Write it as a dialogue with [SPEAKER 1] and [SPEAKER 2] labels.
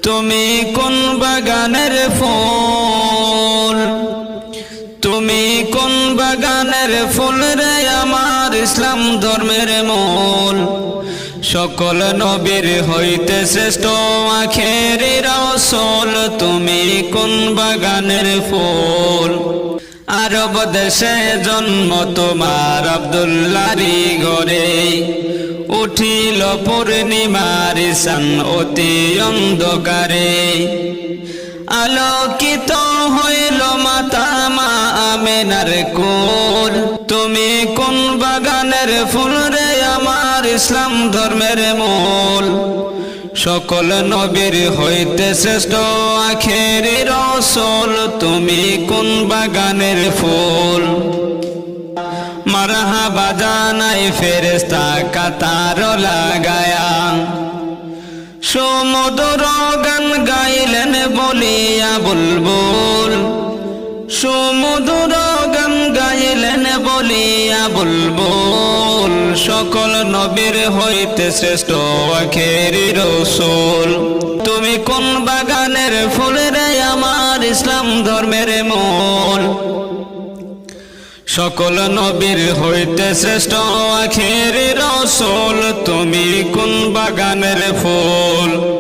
[SPEAKER 1] তুমি কোন বাগানের ফুল, তুমি কোন বাগানের ফুল রে আমার ইসলাম ধর্মের মূল। সকল নবীর হইতে শ্রেষ্ঠ আখেরি রাসূল, তুমি কোন বাগানের ফুল। আরব দেশে জন্ম তোমার আব্দুল্লাহরি ঘরে, উঠিল পূর্ণিমার চান অতি অন্ধকারে। আলোকিত হইল মাতা মা আমেনার কোল, তুমি কোন বাগানের ফুল রে আমার ইসলাম ধর্মের মূল। সকল নবীর হইতে শ্রেষ্ঠ আখেরি রাসূল, তুমি কোন বাগানের ফুল। মারহাবা জানাই ফেরেশতা কাতার লাগায়া, সুমধুর গান গাইলেন বলিয়া বুলবুল। সুমধুর গান গাইলেন বলিয়া বুলবুল, সকল নবীর হইতে শ্রেষ্ঠ আখেরি রাসূল। তুমি কোন বাগানের ফুল রে আমার ইসলাম ধর্মের মূল। সকল নবীর হইতে শ্রেষ্ঠ আখেরি রাসূল, তুমি কোন বাগানের ফুল।